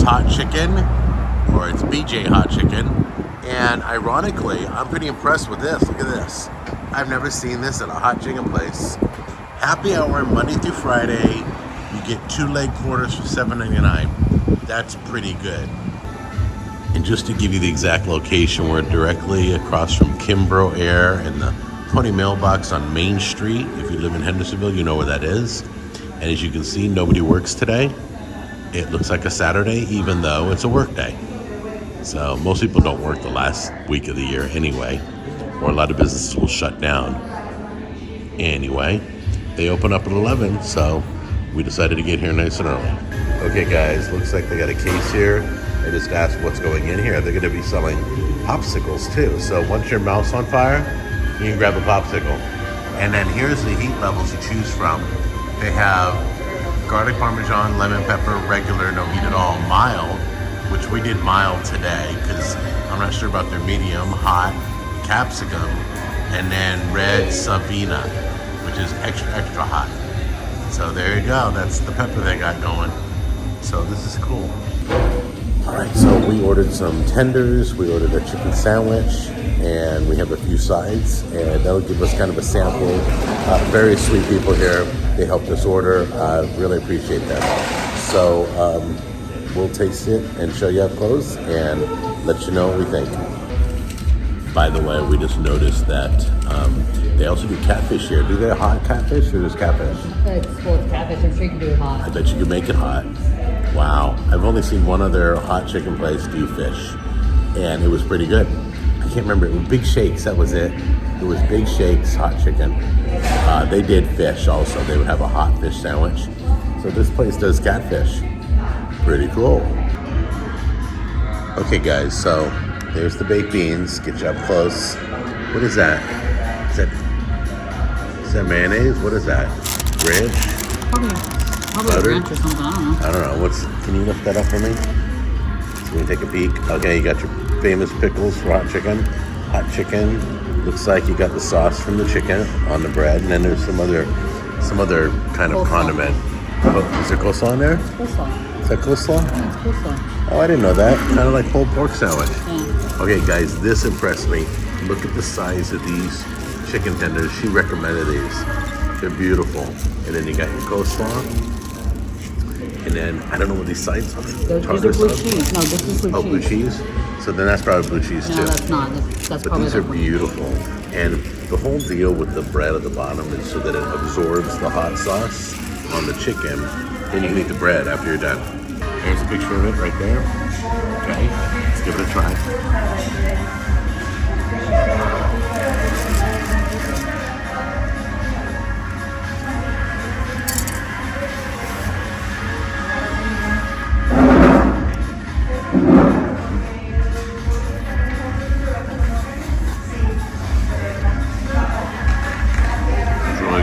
Hot Chicken, or it's BJ Hot Chicken. And ironically, I'm pretty impressed with this. Look at this. I've never seen this at a hot chicken place. Happy hour, Monday through Friday. You get 2 leg quarters for $7.99. That's pretty good. And just to give you the exact location, we're directly across from Kimbrough Air and the Pony Mailbox on Main Street. If you live in Hendersonville, you know where that is. And as you can see, nobody works today. It looks like a Saturday, even though it's a work day. So most people don't work the last week of the year anyway, or a lot of businesses will shut down. Anyway, they open up at 11, so we decided to get here nice and early. Okay guys, looks like they got a case here. I just asked what's going in here. They're gonna be selling popsicles too. So once your mouth's on fire, you can grab a popsicle. And then here's the heat levels to choose from. They have garlic parmesan, lemon pepper, regular, no heat at all, mild, which we did mild today because I'm not sure about their medium, hot, capsicum, and then red Savina, which is extra, extra hot. So there you go, that's the pepper they got going. So this is cool. All right, so we ordered some tenders, we ordered a chicken sandwich, and we have a few sides, and that'll give us kind of a sample. Very sweet people here. They helped us order. Really appreciate that. So we'll taste it and show you up close and let you know what we think. By the way, we just noticed that they also do catfish here. Do they hot catfish or just catfish? It's catfish. I'm sure you can do it hot. I bet you can make it hot. Wow. I've only seen one other hot chicken place do fish, and it was pretty good. I can't remember. It was Big Shakes. That was it. It was Big Shakes hot chicken. They did fish also. They would have a hot fish sandwich. So this place does catfish. Pretty cool. Okay, guys. So there's the baked beans. Get you up close. What is that? Is that mayonnaise? What is that? Ranch? Probably ranch or something. I don't know. Can you lift that up for me? So we can take a peek. Okay, you got your famous pickles for hot chicken. Hot chicken. Looks like you got the sauce from the chicken on the bread, and then there's some other kind of condiment. Oh, is there coleslaw in there? Coleslaw. Is that coleslaw? Yeah, it's coleslaw. Oh, I didn't know that. Kind of like pulled pork sandwich. Yeah. Okay, guys, this impressed me. Look at the size of these chicken tenders. She recommended these. They're beautiful. And then you got your coleslaw. And then, I don't know what these sides are. These are blue cheese. No, this is blue cheese. Oh, blue cheese? So then that's probably blue cheese too. No, that's not. That's but probably these are beautiful. And the whole deal with the bread at the bottom is so that it absorbs the hot sauce on the chicken. Then you can eat the bread after you're done. There's a picture of it right there. Okay, let's give it a try.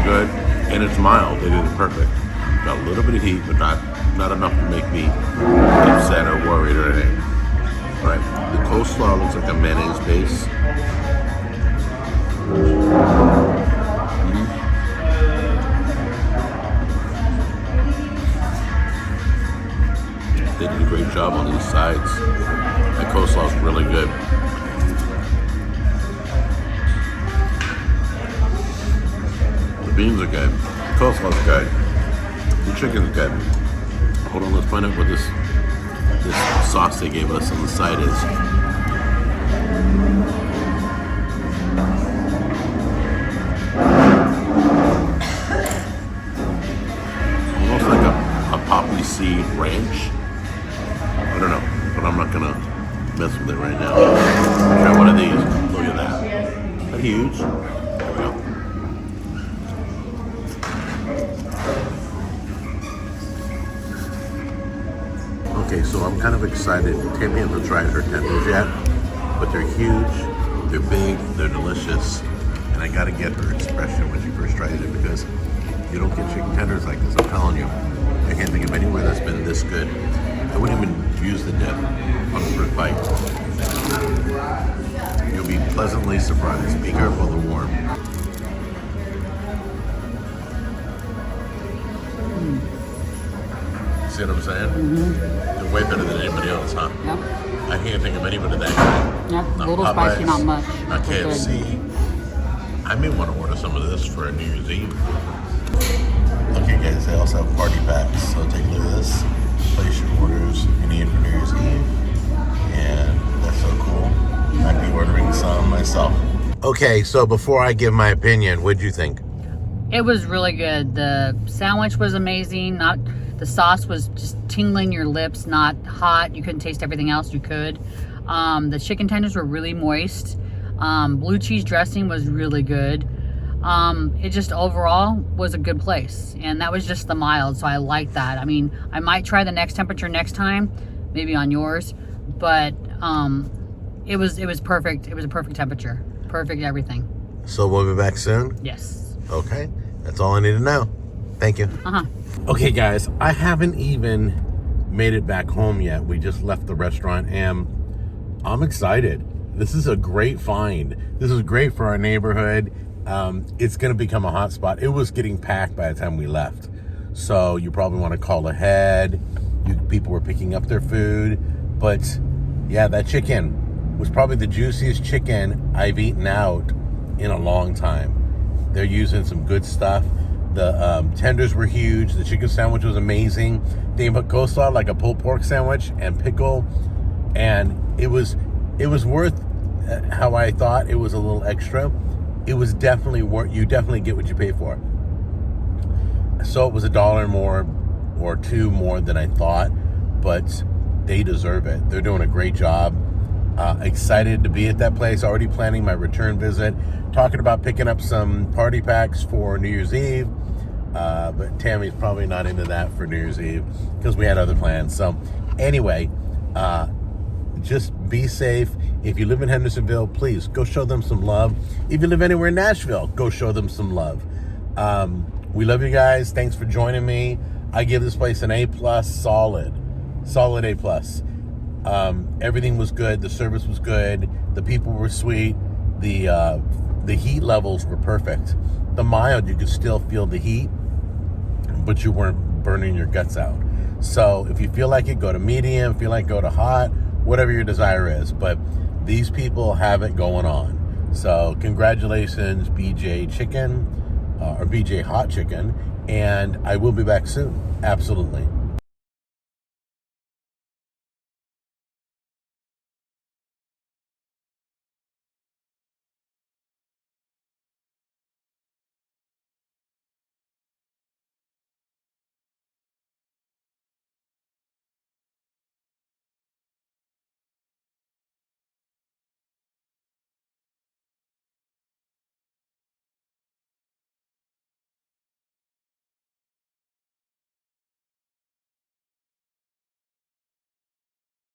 Good, and it's mild. It is perfect. Got a little bit of heat, but not enough to make me upset or worried or anything. All right, the coleslaw looks like a mayonnaise base. They did a great job on these sides. That coleslaw is really good. The beans are good. The coleslaw's good. The chicken's good. Hold on, let's find out what this sauce they gave us on the side is. Almost like a poppy seed ranch. I don't know, but I'm not gonna mess with it right now. I'll try one of these. Look at that. They're huge. There we go. Okay, so I'm kind of excited. Tammy hasn't tried her tenders yet, but they're huge, they're big, they're delicious, and I gotta get her expression when she first tries it because you don't get chicken tenders like this, I'm telling you. I can't think of anywhere that's been this good. I wouldn't even use the dip on the first bite. You'll be pleasantly surprised. Be careful, they're warm. See? see what I'm saying? They're way better than anybody else, huh? Yep. I can't think of anybody that good. Yep. Not A little Popeyes, spicy, not much. Not They're good. KFC. I may want to order some of this for New Year's Eve. Okay, guys, they also have party packs. So take a look at this. Place your orders you need for New Year's Eve. And that's so cool. Might be ordering some myself. Okay, so before I give my opinion, what'd you think? It was really good. The sandwich was amazing. The sauce was just tingling your lips, not hot. You couldn't taste everything else. You could. The chicken tenders were really moist. Blue cheese dressing was really good. It just overall was a good place, and that was just the mild, so I like that. I mean, I might try the next temperature next time, maybe on yours, but it was perfect. It was a perfect temperature, perfect everything. So we'll be back soon? Yes. Okay, that's all I need to know. Thank you. Okay, guys, I haven't even made it back home yet. We just left the restaurant, and I'm excited. This is a great find. This is great for our neighborhood. It's going to become a hot spot. It was getting packed by the time we left. So you probably want to call ahead. People were picking up their food. But yeah, that chicken was probably the juiciest chicken I've eaten out in a long time. They're using some good stuff. The tenders were huge. The chicken sandwich was amazing. They put coleslaw, like a pulled pork sandwich, and pickle. And it was worth how I thought. It was a little extra. It was definitely worth, you definitely get what you pay for. So it was $1 more or $2 more than I thought, but they deserve it. They're doing a great job. Excited to be at that place. Already planning my return visit. Talking about picking up some party packs for New Year's Eve. But Tammy's probably not into that for New Year's Eve because we had other plans. So anyway, just be safe. If you live in Hendersonville, please go show them some love. If you live anywhere in Nashville, go show them some love. We love you guys. Thanks for joining me. I give this place an A+, solid A+. Everything was good. The service was good. The people were sweet. The heat levels were perfect. The mild, you could still feel the heat, but you weren't burning your guts out. So if you feel like it, go to medium. Feel like go to hot, whatever your desire is. But these people have it going on. So congratulations, BJ Chicken, or BJ Hot Chicken. And I will be back soon. Absolutely.